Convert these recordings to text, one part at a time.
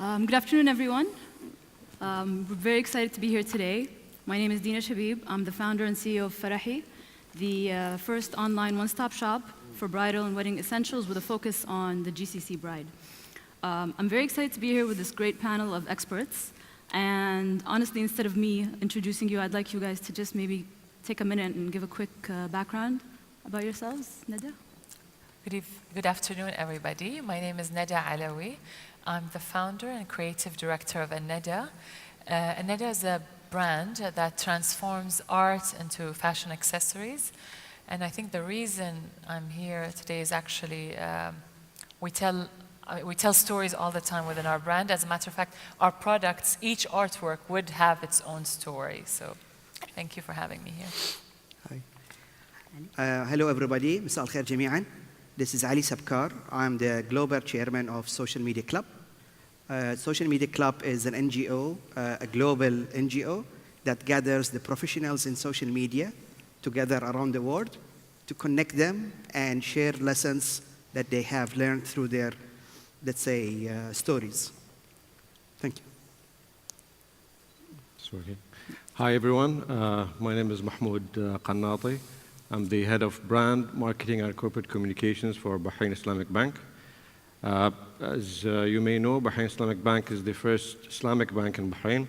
Good afternoon, everyone. We're very excited to be here today. My name is Dina Shabib. I'm the founder and CEO of Farahii, the first online one-stop shop for bridal and wedding essentials with a focus on the GCC bride. I'm very excited to be here with this great panel of experts. And honestly, instead of me introducing you, I'd like you guys to just maybe take a minute and give a quick background about yourselves. Annada? Good afternoon, everybody. My name is Annada Alawi. I'm the founder and creative director of Annada. Annada is a brand that transforms art into fashion accessories. And I think the reason I'm here today is actually we tell stories all the time within our brand. As a matter of fact, our products, each artwork would have its own story. So thank you for having me here. Hi. Hello, everybody. مساء الخير جميعاً. This is Ali Sabkar. I'm the global chairman of Social Media Club. Social Media Club is an NGO, a global NGO that gathers the professionals in social media together around the world to connect them and share lessons that they have learned through their, let's say, stories. Thank you. Sorry. Hi, everyone. My name is Mahmood Qannati. I'm the head of brand, marketing, and corporate communications for Bahrain Islamic Bank. As you may know, Bahrain Islamic Bank is the first Islamic bank in Bahrain.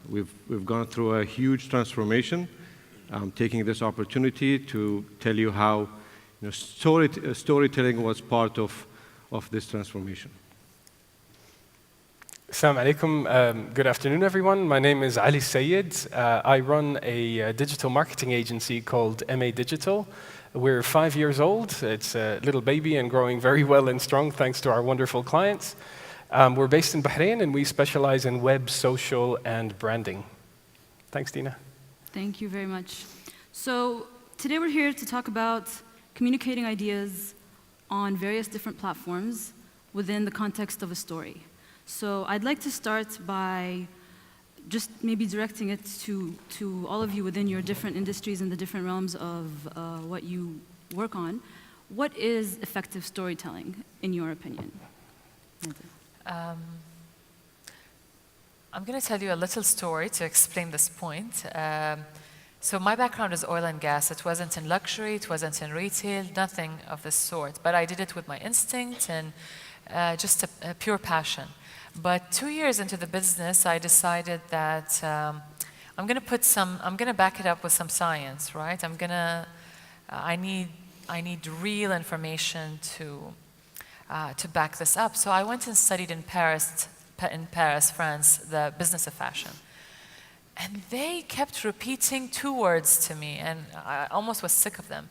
We've gone through a huge transformation. I'm taking this opportunity to tell you how storytelling was part of this transformation. Assalamu alaikum. Good afternoon, everyone. My name is Alsayed. I run a digital marketing agency called MADDigital. We're 5 years old. It's a little baby and growing very well and strong thanks to our wonderful clients. We're based in Bahrain and we specialize in web, social, and branding. Thanks, Dina. Thank you very much. So today we're here to talk about communicating ideas on various different platforms within the context of a story. So I'd like to start by just maybe directing it to all of you within your different industries and the different realms of what you work on. What is effective storytelling, in your opinion? I'm going to tell you a little story to explain this point. So my background is oil and gas. It wasn't in luxury, it wasn't in retail, nothing of this sort. But I did it with my instinct and just a pure passion. But 2 years into the business, I decided that I'm going to back it up with some science, right? I need real information to back this up. So I went and studied in Paris, France, the business of fashion. And they kept repeating 2 words to me, and I almost was sick of them.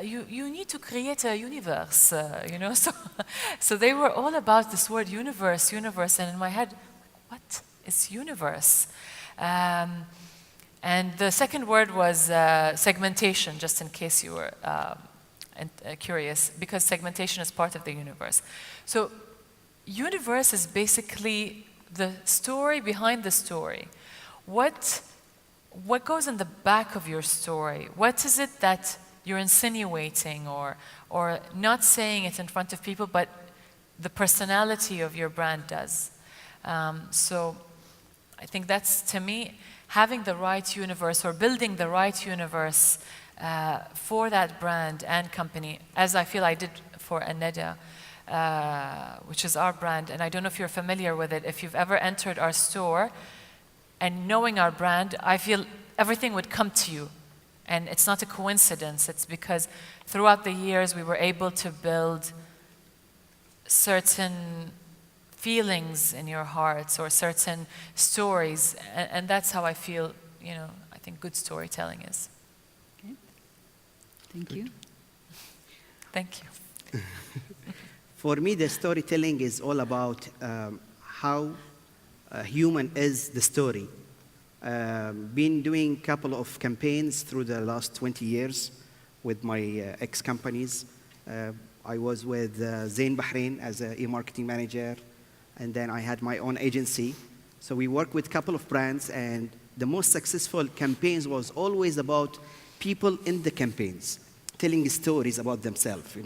You need to create a universe, you know. So they were all about this word universe, and in my head, what is universe? And the second word was segmentation, just in case you were curious, because segmentation is part of the universe. So universe is basically the story behind the story. What goes in the back of your story? What is it that you're insinuating or not saying it in front of people, but the personality of your brand does. So I think that's, to me, having the right universe or building the right universe for that brand and company, as I feel I did for Annada, which is our brand. And I don't know if you're familiar with it. If you've ever entered our store and knowing our brand, I feel everything would come to you. And it's not a coincidence. It's because throughout the years we were able to build certain feelings in your hearts or certain stories. And that's how I feel, I think good storytelling is. Okay. Thank you. Thank you. For me, the storytelling is all about how human is the story. Been doing a couple of campaigns through the last 20 years with my ex-companies. I was with Zain Bahrain as an e-marketing manager, and then I had my own agency. So we worked with a couple of brands, and the most successful campaigns was always about people in the campaigns, telling stories about themselves,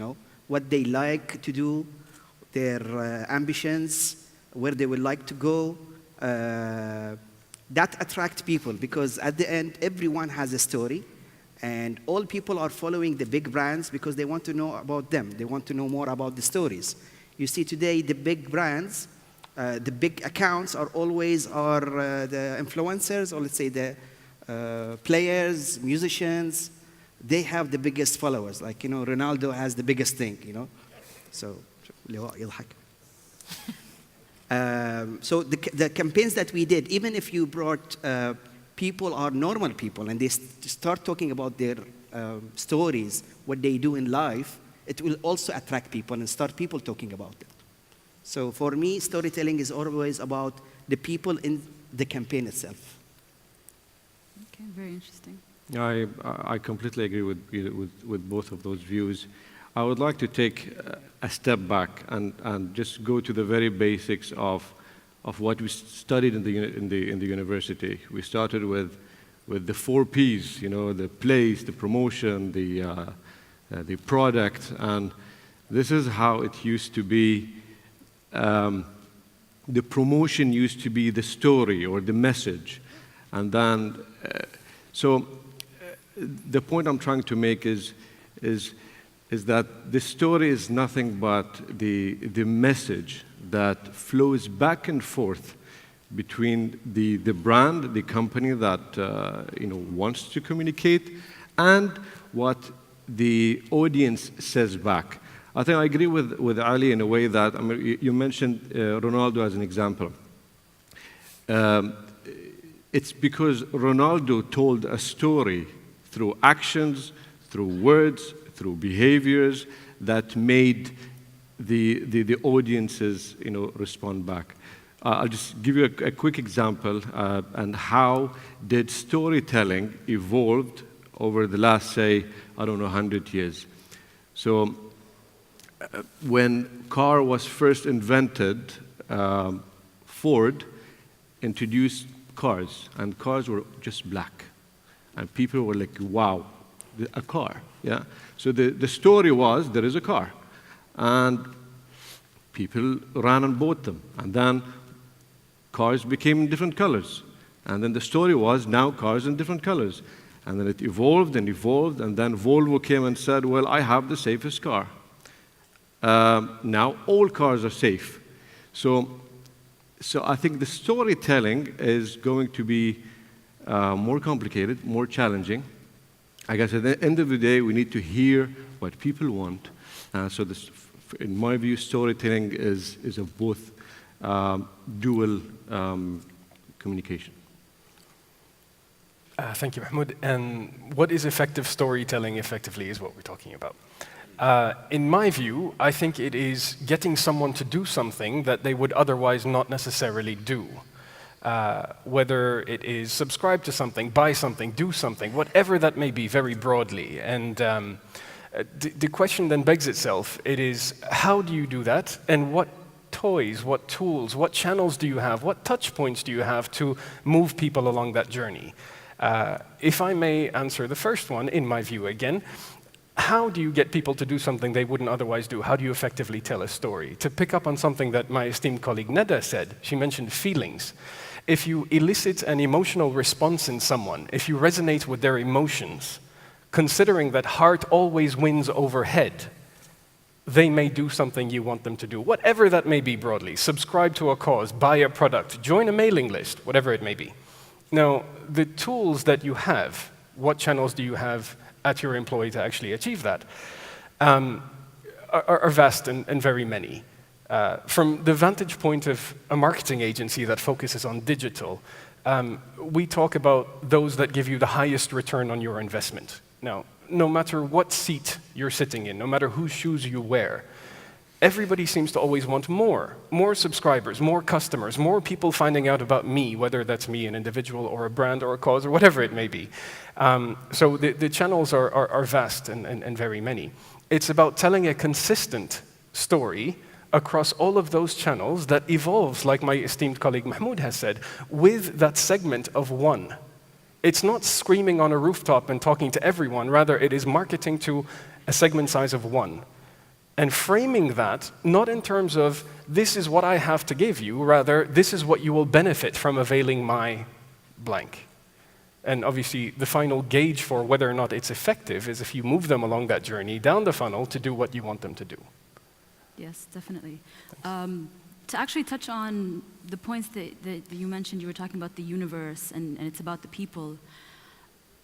what they like to do, their ambitions, where they would like to go. That attract people because at the end, everyone has a story. And all people are following the big brands because they want to know about them. They want to know more about the stories. You see today, the big brands, the big accounts are always the influencers, or let's say the players, musicians. They have the biggest followers. Like, Ronaldo has the biggest thing, So, so the campaigns that we did, even if you brought people are normal people and they start talking about their stories, what they do in life, it will also attract people and start people talking about it. So for me, storytelling is always about the people in the campaign itself. Okay, very interesting. I completely agree with both of those views. I would like to take a step back and just go to the very basics of what we studied in the university. We started with the 4 Ps, the place, the promotion, the product, and this is how it used to be. The promotion used to be the story or the message, and then the point I'm trying to make is that the story is nothing but the message that flows back and forth between the brand, the company that wants to communicate, and what the audience says back. I think I agree with Ali in a way that, you mentioned Ronaldo as an example. It's because Ronaldo told a story through actions, through words, through behaviors that made the audiences respond back. I'll just give you a quick example and how did storytelling evolved over the last, say, 100 years. So when car was first invented, Ford introduced cars, and cars were just black. And people were like, wow, a car, yeah? So the story was, there is a car. And people ran and bought them. And then cars became different colors. And then the story was, now cars in different colors. And then it evolved and evolved, and then Volvo came and said, well, I have the safest car. Now all cars are safe. So I think the storytelling is going to be more complicated, more challenging. I guess at the end of the day, we need to hear what people want. So in my view, storytelling is a both dual communication. Thank you, Mahmood. And what is effective storytelling effectively is what we're talking about. In my view, I think it is getting someone to do something that they would otherwise not necessarily do. Whether it is subscribe to something, buy something, do something, whatever that may be, very broadly. And the question then begs itself, it is, how do you do that? And what toys, what tools, what channels do you have, what touch points do you have to move people along that journey? If I may answer the first one, in my view again, how do you get people to do something they wouldn't otherwise do? How do you effectively tell a story? To pick up on something that my esteemed colleague Annada said, she mentioned feelings. If you elicit an emotional response in someone, if you resonate with their emotions, considering that heart always wins over head, they may do something you want them to do, whatever that may be broadly. Subscribe to a cause, buy a product, join a mailing list, whatever it may be. Now, the tools that you have, what channels do you have at your employee to actually achieve that, are vast and very many. From the vantage point of a marketing agency that focuses on digital, we talk about those that give you the highest return on your investment. Now, no matter what seat you're sitting in, no matter whose shoes you wear, everybody seems to always want more subscribers, more customers, more people finding out about me, whether that's me, an individual, or a brand, or a cause, or whatever it may be. So the channels are vast and very many. It's about telling a consistent story across all of those channels that evolves, like my esteemed colleague Mahmood has said, with that segment of one. It's not screaming on a rooftop and talking to everyone, rather it is marketing to a segment size of one. And framing that, not in terms of, this is what I have to give you, rather, this is what you will benefit from availing my blank. And obviously, the final gauge for whether or not it's effective is if you move them along that journey down the funnel to do what you want them to do. Yes, definitely. To actually touch on the points that you mentioned, you were talking about the universe and it's about the people.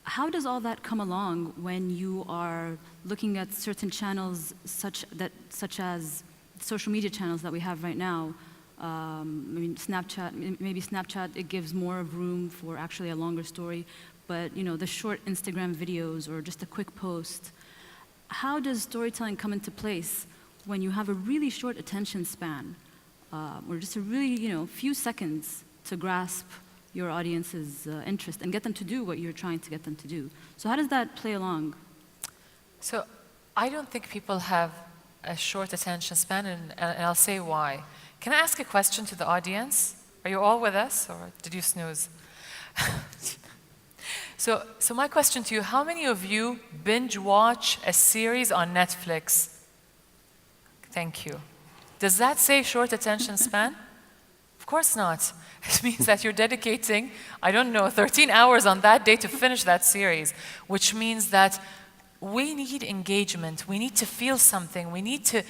How does all that come along when you are looking at certain channels such as social media channels that we have right now? I mean, Snapchat, maybe Snapchat, it gives more of room for actually a longer story, but the short Instagram videos or just a quick post. How does storytelling come into place when you have a really short attention span, or just a really, few seconds to grasp your audience's interest and get them to do what you're trying to get them to do? So how does that play along? So I don't think people have a short attention span, and I'll say why. Can I ask a question to the audience? Are you all with us, or did you snooze? So my question to you, how many of you binge watch a series on Netflix? Thank you. Does that say short attention span? Of course not. It means that you're dedicating, 13 hours on that day to finish that series, which means that we need engagement. We need to feel something. We need to,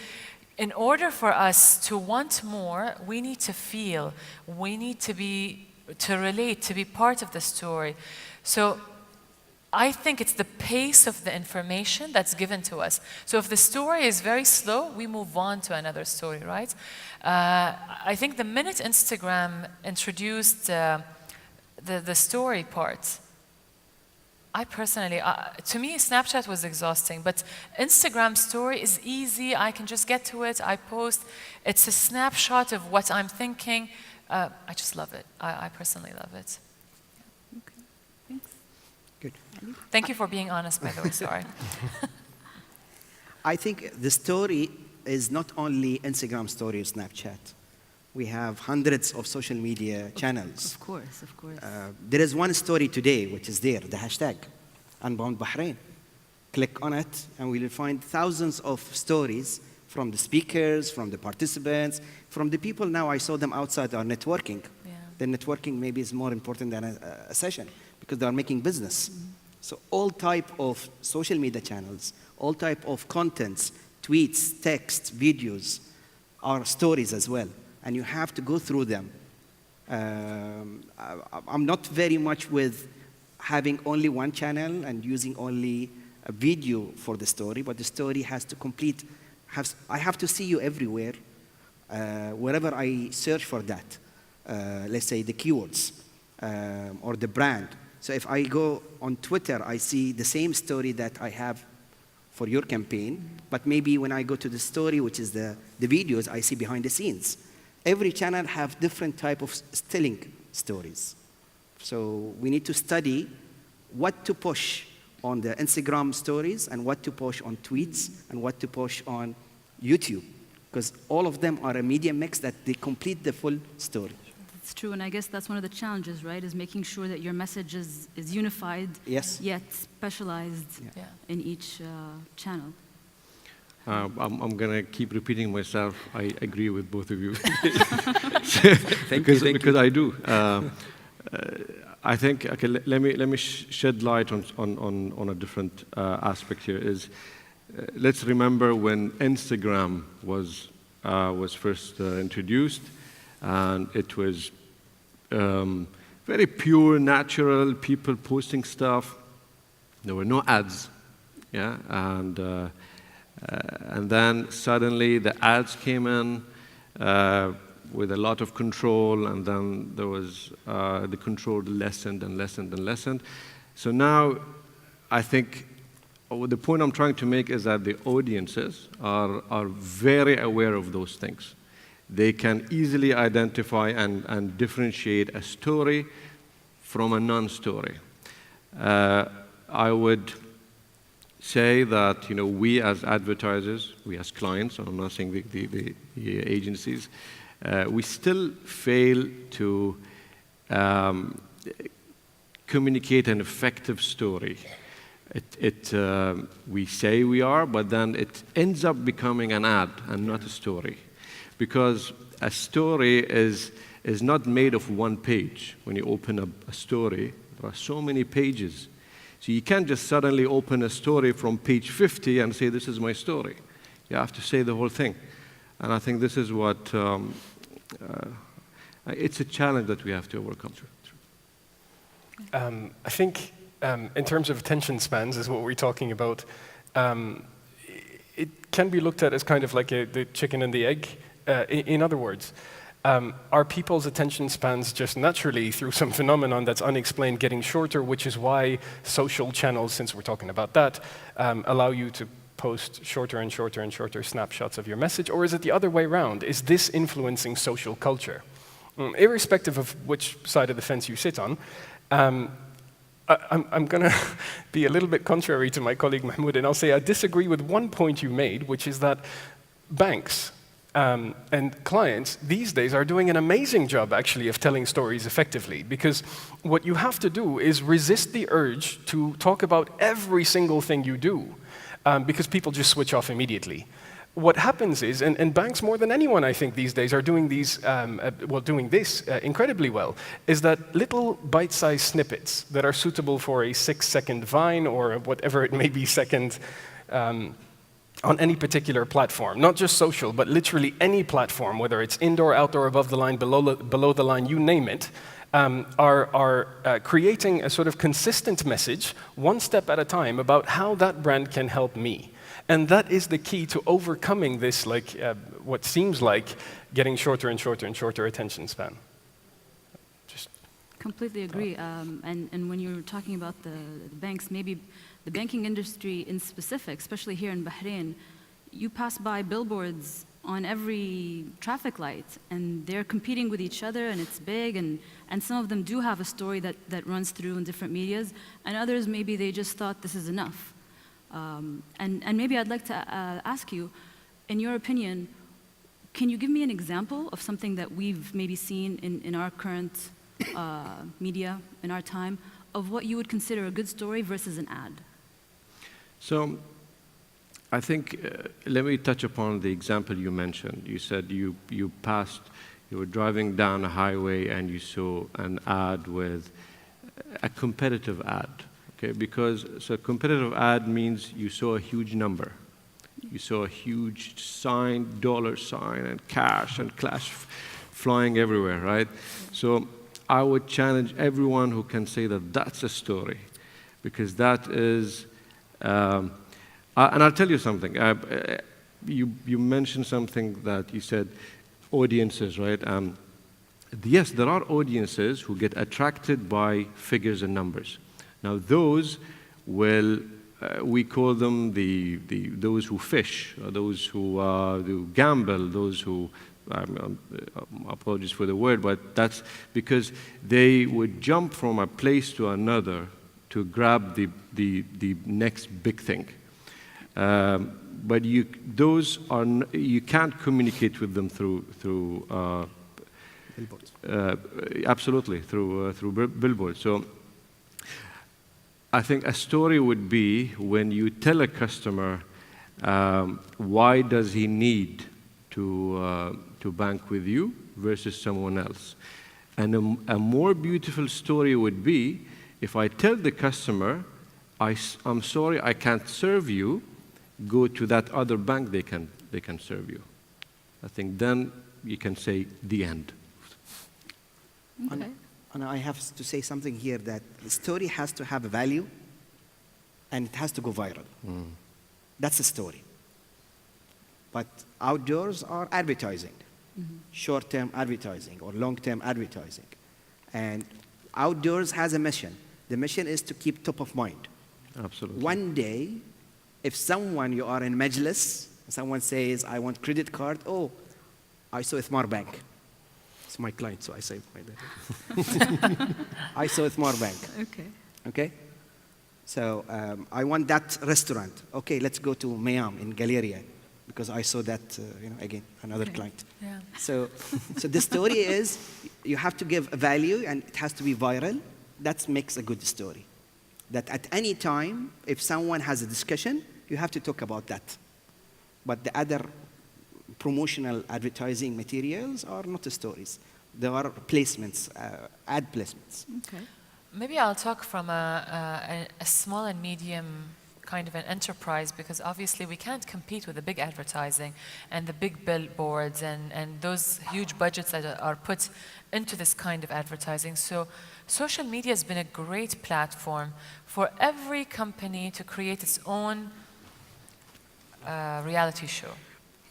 in order for us to want more, we need to feel. We need to relate, to be part of the story. So I think it's the pace of the information that's given to us. So if the story is very slow, we move on to another story, right? I think the minute Instagram introduced the story part, I personally, to me, Snapchat was exhausting, but Instagram story is easy. I can just get to it. I post. It's a snapshot of what I'm thinking. I just love it. I personally love it. Okay, thanks. Good. Thank you for being honest, by the way. Sorry. I think the story is not only Instagram story or Snapchat. We have hundreds of social media channels. Of course, of course. There is one story today, which is there, the hashtag, Unbound Bahrain. Click on it, and we will find thousands of stories from the speakers, from the participants, from the people now I saw them outside are networking. Yeah. The networking maybe is more important than a session, because they are making business. Mm-hmm. So all type of social media channels, all type of contents, tweets, text, videos, are stories as well. And you have to go through them. I'm not very much with having only one channel and using only a video for the story, but the story has to complete, I have to see you everywhere, wherever I search for that. Let's say the keywords or the brand. So if I go on Twitter, I see the same story that I have for your campaign, but maybe when I go to the story, which is the videos, I see behind the scenes. Every channel have different type of telling stories. So we need to study what to push on the Instagram stories and what to push on tweets and what to push on YouTube, because all of them are a media mix that they complete the full story. It's true, and I guess that's one of the challenges, right, is making sure that your message is unified, yes, yet specialized in each channel. I'm going to keep repeating myself. I agree with both of you. Thank you. Because I do. I think, okay, let me shed light on a different aspect here. Is let's remember when Instagram was first introduced, and it was very pure, natural, people posting stuff. There were no ads, yeah, and then suddenly the ads came in with a lot of control, and then there was the control lessened and lessened and lessened. So now I think the point I'm trying to make is that the audiences are very aware of those things. They can easily identify and differentiate a story from a non-story. I would say that we as advertisers, we as clients, I'm not saying the agencies, we still fail to communicate an effective story. we say we are, but then it ends up becoming an ad and not a story. Because a story is not made of one page. When you open a story, there are so many pages. So you can't just suddenly open a story from page 50 and say, this is my story. You have to say the whole thing. And I think this is what, it's a challenge that we have to overcome. I think in terms of attention spans is what we're talking about. It can be looked at as kind of like the chicken and the egg. In other words, are people's attention spans just naturally, through some phenomenon that's unexplained, getting shorter, which is why social channels, since we're talking about that, allow you to post shorter and shorter and shorter snapshots of your message? Or is it the other way around? Is this influencing social culture? Irrespective of which side of the fence you sit on, I'm going to be a little bit contrary to my colleague Mahmood, and I'll say I disagree with one point you made, which is that banks and clients these days are doing an amazing job, actually, of telling stories effectively. Because what you have to do is resist the urge to talk about every single thing you do, because people just switch off immediately. What happens is, and banks more than anyone, I think, these days are doing these, doing this incredibly well, is that little bite-sized snippets that are suitable for a 6-second Vine or whatever it may be second on any particular platform, not just social, but literally any platform, whether it's indoor, outdoor, above the line, below the line, you name it, are creating a sort of consistent message, one step at a time, about how that brand can help me. And that is the key to overcoming this, what seems like getting shorter and shorter and shorter attention span. Just completely agree. And when you're talking about the banks, maybe the banking industry in specific, especially here in Bahrain, you pass by billboards on every traffic light, and they're competing with each other, and it's big, and some of them do have a story that runs through in different medias, and others, maybe they just thought this is enough. And maybe I'd like to ask you, in your opinion, can you give me an example of something that we've maybe seen in our current media, in our time, of what you would consider a good story versus an ad? So I think, let me touch upon the example you mentioned. You said you were driving down a highway and you saw an ad with a competitive ad. Okay, because so a competitive ad means you saw a huge number. You saw a huge sign, dollar sign, and cash and cash flying everywhere, right? So I would challenge everyone who can say that that's a story, because that is, and I'll tell you something. You mentioned something that you said, audiences, right? Yes, there are audiences who get attracted by figures and numbers. Now, those will, we call them those who fish, or those who gamble, those who, apologies for the word, but that's because they would jump from a place to another to grab the next big thing. But you can't communicate with them through billboards. Absolutely, through billboards. So I think a story would be when you tell a customer why does he need to bank with you versus someone else. And a more beautiful story would be if I tell the customer, I'm sorry, I can't serve you, go to that other bank, they can serve you. I think then you can say the end. Okay. And I have to say something here, that the story has to have a value and it has to go viral. That's a story. But outdoors are advertising, short-term advertising or long-term advertising. And outdoors has a mission. The mission is to keep top of mind. Absolutely. One day, if you are in Majlis, someone says, I want credit card, oh, I saw Ithmar Bank. It's my client, so I say my name. I saw Ithmar Bank. Okay. Okay? So I want that restaurant. Okay, let's go to Mayam in Galleria, because I saw that, again, another client. Yeah. So the story is, you have to give a value, and it has to be viral. That makes a good story. that at any time, if someone has a discussion, you have to talk about that. But the other promotional advertising materials are not stories. They are placements, ad placements. Okay. Maybe I'll talk from a small and medium kind of an enterprise, because obviously we can't compete with the big advertising and the big billboards and those huge budgets that are put into this kind of advertising. So social media has been a great platform for every company to create its own reality show,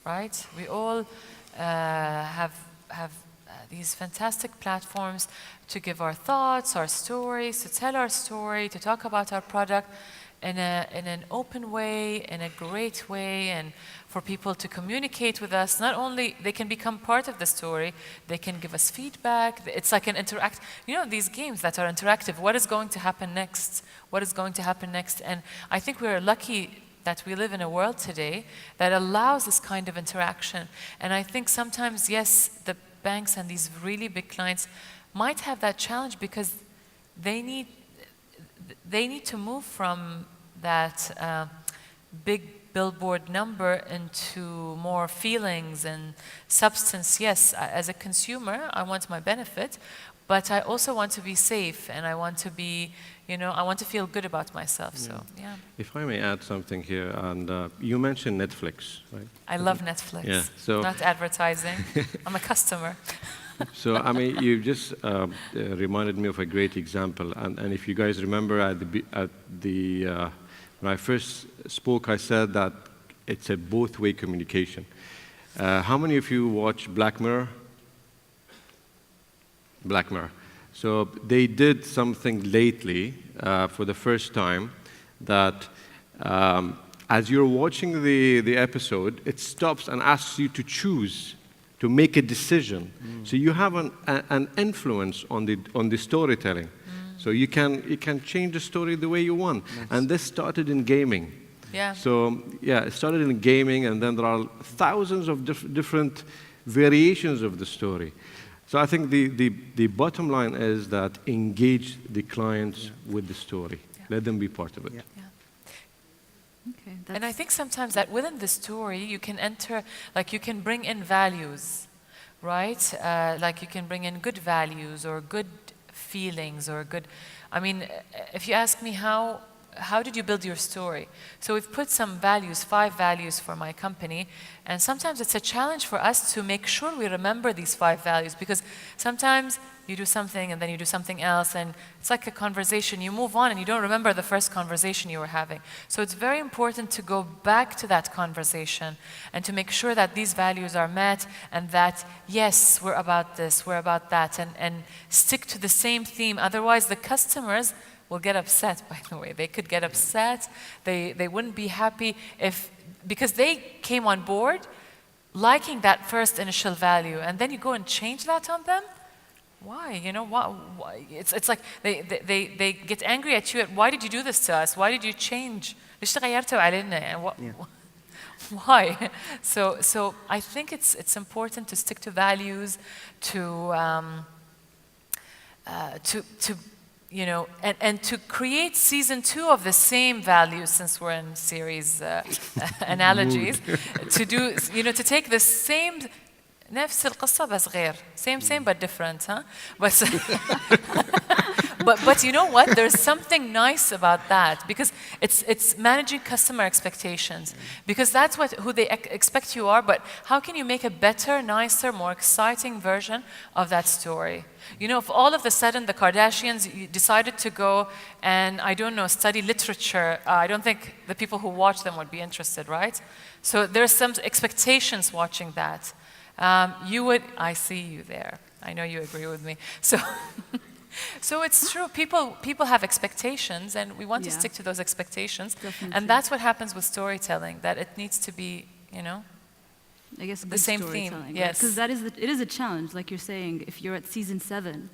right? We all have these fantastic platforms to give our thoughts, our stories, to tell our story, to talk about our product in an open way, in a great way, and for people to communicate with us. Not only they can become part of the story, they can give us feedback. It's like an interact. You know, these games that are interactive. What is going to happen next? What is going to happen next? And I think we're lucky that we live in a world today that allows this kind of interaction. And I think sometimes, yes, the banks and these really big clients might have that challenge because they need to move from that big billboard number into more feelings and substance. Yes, as a consumer, I want my benefit, but I also want to be safe, and I want to be, you know, I want to feel good about myself. Yeah. So, yeah. If I may add something here, and you mentioned Netflix, right? I love Netflix. Yeah. So not advertising. I'm a customer. So, I mean, you just reminded me of a great example. And if you guys remember when I first spoke, I said that it's a both-way communication. How many of you watch Black Mirror? Black Mirror. So they did something lately for the first time that as you're watching the episode, it stops and asks you to choose, to make a decision. So you have an influence on the storytelling. So you can change the story the way you want. Nice. And this started in gaming. Yeah. So yeah, it started in gaming, and then there are thousands of different variations of the story. So I think the bottom line is that engage the clients with the story. Yeah. Let them be part of it. Yeah. Okay, and I think sometimes that within the story you can enter, like you can bring in values, right? Like you can bring in good values or good feelings or good, I mean, if you ask me how did you build your story? So we've put some values, 5 values for my company, and sometimes it's a challenge for us to make sure we remember these 5 values, because sometimes you do something and then you do something else, and it's like a conversation. You move on and you don't remember the first conversation you were having. So it's very important to go back to that conversation and to make sure that these values are met, and that, yes, we're about this, we're about that, and stick to the same theme. Otherwise, the customers will get upset, by the way. They could get upset. They wouldn't be happy because they came on board liking that first initial value, and then you go and change that on them. Why? You know, why? It's like they get angry at you. Why did you do this to us? Why did you change? Why? So I think it's important to stick to values, to you know, and to create season 2 of the same values, since we're in series analogies, to do, you know, to take the same نفس القصة بس غير, same but different, huh? But you know what? There's something nice about that, because it's managing customer expectations, because that's who they expect you are. But how can you make a better, nicer, more exciting version of that story? You know, if all of a sudden the Kardashians decided to go and, I don't know, study literature, I don't think the people who watch them would be interested, right? So there's some expectations watching that. I see you there. I know you agree with me. So it's true. People have expectations, and we want to stick to those expectations. Definitely. And that's what happens with storytelling. That it needs to be, you know, I guess the same theme. Yes, because it is a challenge, like you're saying. If you're at season 7,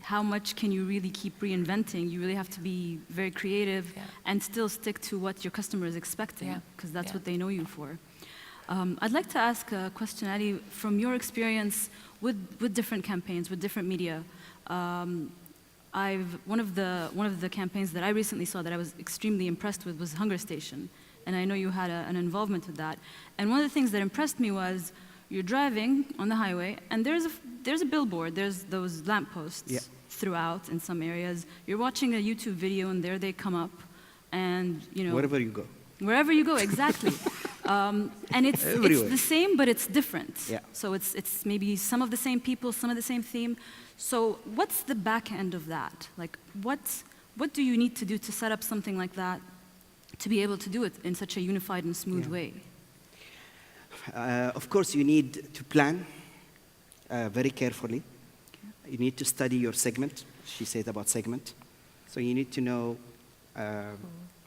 how much can you really keep reinventing? You really have to be very creative and still stick to what your customer is expecting, because that's what they know you for. I'd like to ask a question, Ali, from your experience with different campaigns, with different media. one of the campaigns that I recently saw that I was extremely impressed with was Hunger Station, and I know you had an involvement with that. And one of the things that impressed me was you're driving on the highway, and there's a billboard, there's those lampposts throughout in some areas. You're watching a YouTube video, and there they come up, and you know Wherever you go. wherever you go, exactly. And it's the same, but it's different. Yeah. So it's maybe some of the same people, some of the same theme. So what's the back end of that? Like, what do you need to do to set up something like that to be able to do it in such a unified and smooth way? Of course, you need to plan very carefully. Okay. You need to study your segment. She said about segment. So you need to know,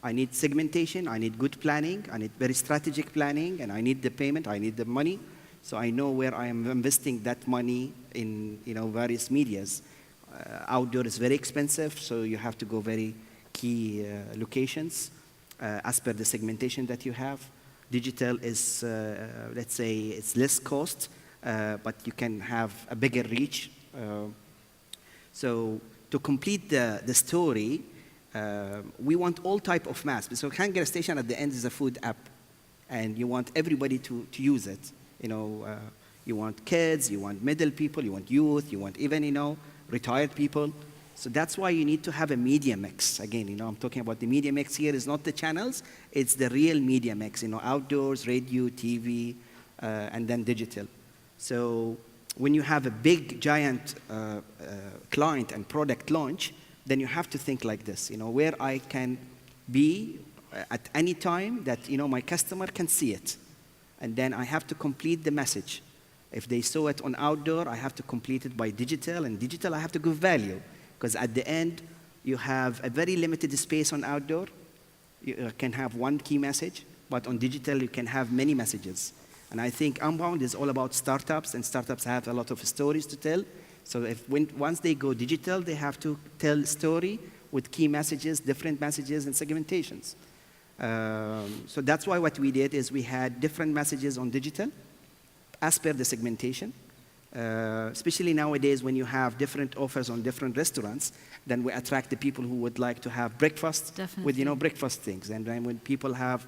I need segmentation, I need good planning, I need very strategic planning, and I need the payment, I need the money. So I know where I am investing that money in various medias. Outdoor is very expensive, so you have to go very key locations as per the segmentation that you have. Digital is, let's say, it's less cost, but you can have a bigger reach. So to complete the story, we want all type of mass. So Hunger Station at the end is a food app, and you want everybody to use it. You want kids, you want middle people, you want youth, you want even, retired people. So that's why you need to have a media mix. Again, I'm talking about the media mix here is not the channels, it's the real media mix, outdoors, radio, TV, and then digital. So when you have a big, giant client and product launch, then you have to think like this, where I can be at any time that, my customer can see it. And then I have to complete the message. If they saw it on outdoor, I have to complete it by digital, and digital I have to give value. Because at the end, you have a very limited space on outdoor. You can have one key message, but on digital, you can have many messages. And I think Unbound is all about startups, and startups have a lot of stories to tell. So once they go digital, they have to tell story with key messages, different messages, and segmentations. So that's why what we did is we had different messages on digital as per the segmentation. Especially nowadays when you have different offers on different restaurants, then we attract the people who would like to have breakfast with breakfast things. And then when people have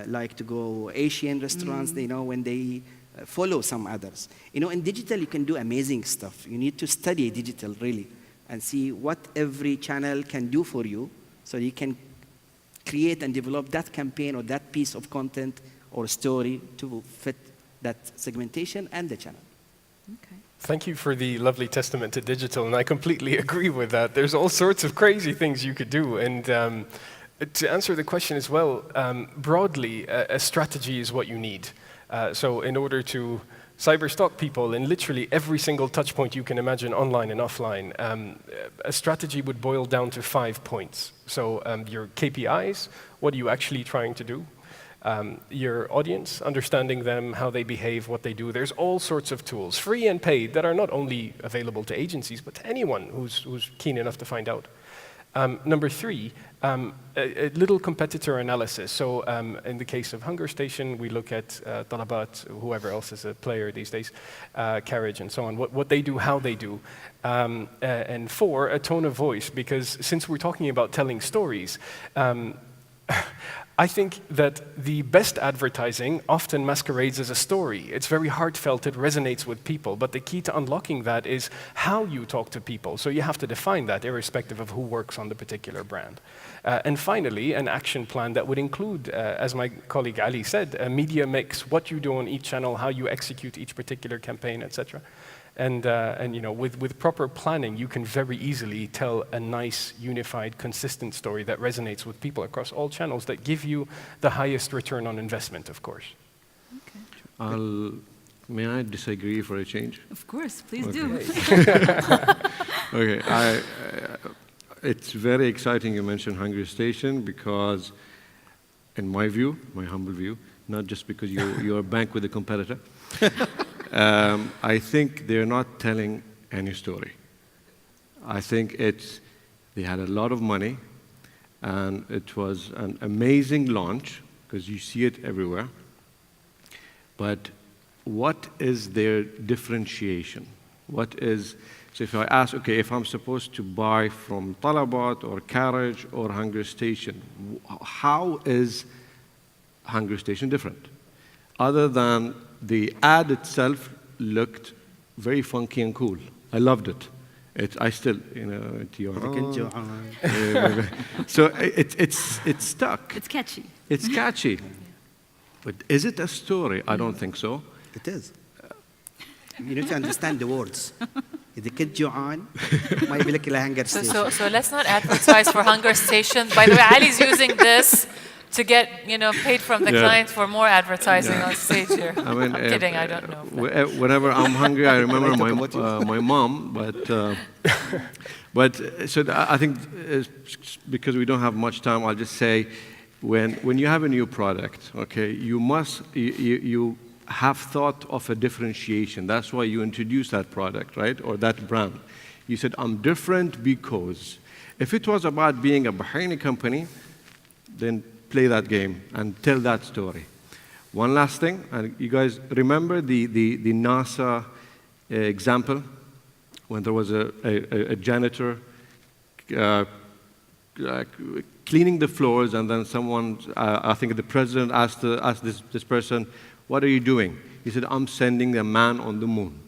like to go Asian restaurants, when they follow some others. In digital you can do amazing stuff. You need to study digital really and see what every channel can do for you, so you can create and develop that campaign or that piece of content or story to fit that segmentation and the channel. Okay. Thank you for the lovely testament to digital, and I completely agree with that. There's all sorts of crazy things you could do, and to answer the question as well, broadly, a strategy is what you need. So in order to cyberstalk people in literally every single touch point you can imagine online and offline, a strategy would boil down to 5 points. So your KPIs, what are you actually trying to do? Your audience, understanding them, how they behave, what they do. There's all sorts of tools, free and paid, that are not only available to agencies, but to anyone who's keen enough to find out. Number 3, a little competitor analysis. So in the case of Hunger Station, we look at Talabat, whoever else is a player these days, Carriage and so on, what they do, how they do. And 4, a tone of voice, because since we're talking about telling stories, I think that the best advertising often masquerades as a story. It's very heartfelt, it resonates with people, but the key to unlocking that is how you talk to people. So you have to define that irrespective of who works on the particular brand. And finally, an action plan that would include, as my colleague Ali said, a media mix, what you do on each channel, how you execute each particular campaign, etc. And with proper planning, you can very easily tell a nice, unified, consistent story that resonates with people across all channels that give you the highest return on investment, of course. Okay. May I disagree for a change? Of course, please do. Okay, it's very exciting you mentioned Hunger Station because, in my view, my humble view, not just because you're a bank with a competitor, I think they're not telling any story. I think they had a lot of money, and it was an amazing launch, because you see it everywhere. But what is their differentiation? So if I ask, okay, if I'm supposed to buy from Talabat or Carriage or Hunger Station, how is Hunger Station different? Other than the ad itself looked very funky and cool. I loved it. I still, so it's stuck. It's catchy. It's catchy. But is it a story? I don't think so. It is. You need to understand the words. إذا كنت جوعان ما يبي لك إلا Hunger Station. So let's not advertise for Hunger Station. By the way, Ali's using this to get paid from the client for more advertising on stage here. I mean, I'm kidding. I don't know. Whenever I'm hungry, I remember my mom. But so I think because we don't have much time, I'll just say when you have a new product, okay, you have thought of a differentiation. That's why you introduced that product, right, or that brand. You said, I'm different because. If it was about being a Bahraini company, then play that game and tell that story. One last thing, and you guys remember the NASA example when there was a janitor cleaning the floors, and then someone, I think the president asked this person, what are you doing? He said, I'm sending a man on the moon,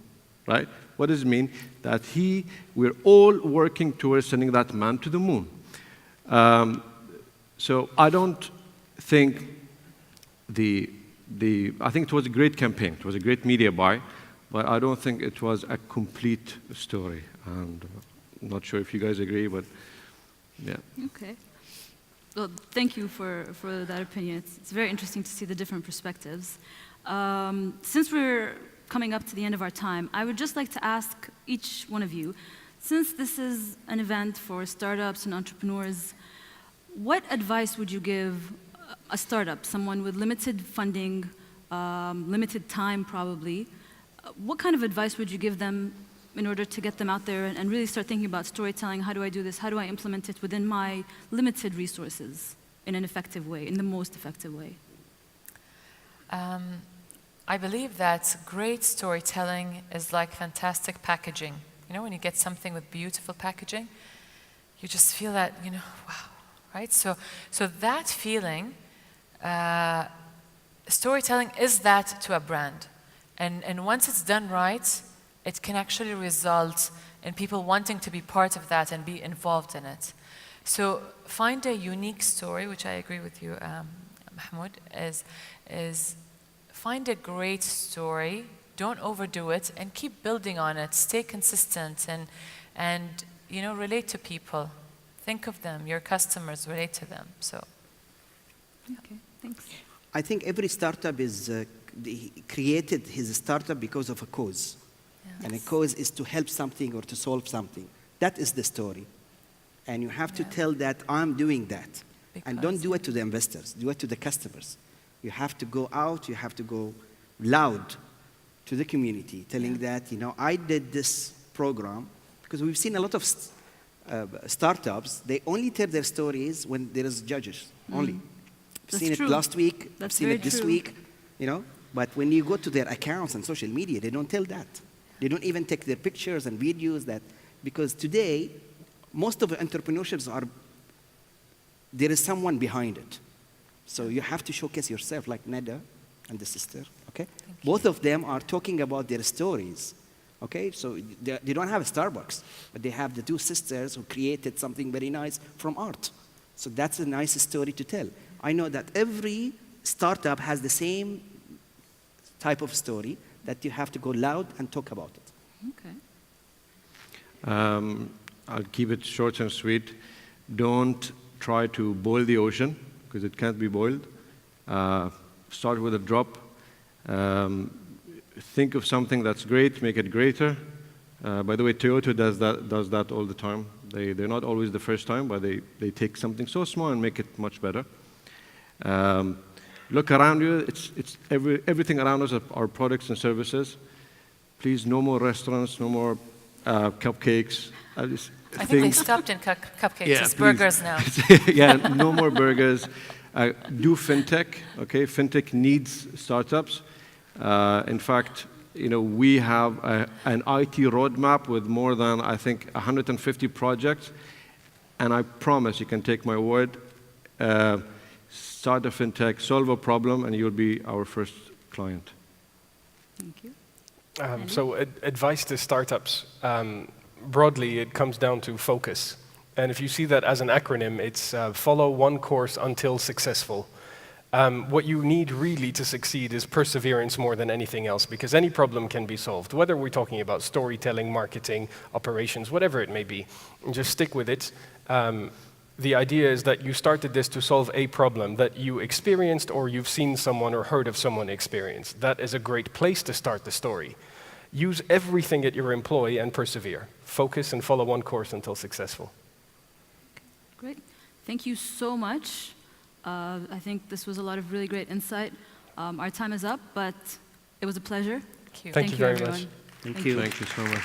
right? What does it mean? That we're all working towards sending that man to the moon. So I don't think I think it was a great campaign. It was a great media buy, but I don't think it was a complete story. And I'm not sure if you guys agree, but yeah. Okay. Well, thank you for that opinion. It's very interesting to see the different perspectives. Since we're coming up to the end of our time, I would just like to ask each one of you, since this is an event for startups and entrepreneurs, what advice would you give a startup, someone with limited funding, limited time probably? What kind of advice would you give them in order to get them out there and really start thinking about storytelling? How do I do this? How do I implement it within my limited resources in an effective way, in the most effective way? I believe that great storytelling is like fantastic packaging. You know, when you get something with beautiful packaging, you just feel that, wow, right? So that feeling, storytelling is that to a brand. And once it's done right, it can actually result in people wanting to be part of that and be involved in it. So find a unique story, which I agree with you, Mahmood, is find a great story, don't overdo it, and keep building on it. Stay consistent and relate to people. Think of them, your customers, relate to them. So. Okay, thanks. I think every startup created his startup because of a cause. Yes. And a cause is to help something or to solve something. That is the story. And you have to tell that I'm doing that. And don't do it to the investors, do it to the customers. You have to go out, you have to go loud to the community, telling that, I did this program, because we've seen a lot of startups, they only tell their stories when there is judges, only. I've seen it last week, I've seen it this week, but when you go to their accounts and social media, they don't tell that. They don't even take their pictures and videos because today, most of the entrepreneurships there is someone behind it. So you have to showcase yourself, like Annada and the sister, okay? Both of them are talking about their stories, okay? So they don't have a Starbucks, but they have the two sisters who created something very nice from art. So that's a nice story to tell. I know that every startup has the same type of story that you have to go loud and talk about it. Okay. I'll keep it short and sweet. Don't try to boil the ocean, because it can't be boiled. Start with a drop. Think of something that's great, make it greater. By the way, Toyota does that all the time. They're not always the first time, but they take something so small and make it much better. Look around you. Everything around us are products and services. Please, no more restaurants, no more cupcakes. I think they stopped in cupcakes. Yeah, it's burgers now. Yeah, no more burgers. Do fintech, okay? Fintech needs startups. In fact, we have an IT roadmap with more than, I think, 150 projects. And I promise, you can take my word, start a fintech, solve a problem, and you'll be our first client. Thank you. So advice to startups, broadly, it comes down to focus. And if you see that as an acronym, it's follow one course until successful. What you need really to succeed is perseverance more than anything else, because any problem can be solved, whether we're talking about storytelling, marketing, operations, whatever it may be. And just stick with it. The idea is that you started this to solve a problem that you experienced or you've seen someone or heard of someone experience. That is a great place to start the story. Use everything at your employ and persevere. Focus and follow one course until successful. Great. Thank you so much. I think this was a lot of really great insight. Our time is up, but it was a pleasure. Thank you very everyone. much. Thank you. Thank you so much.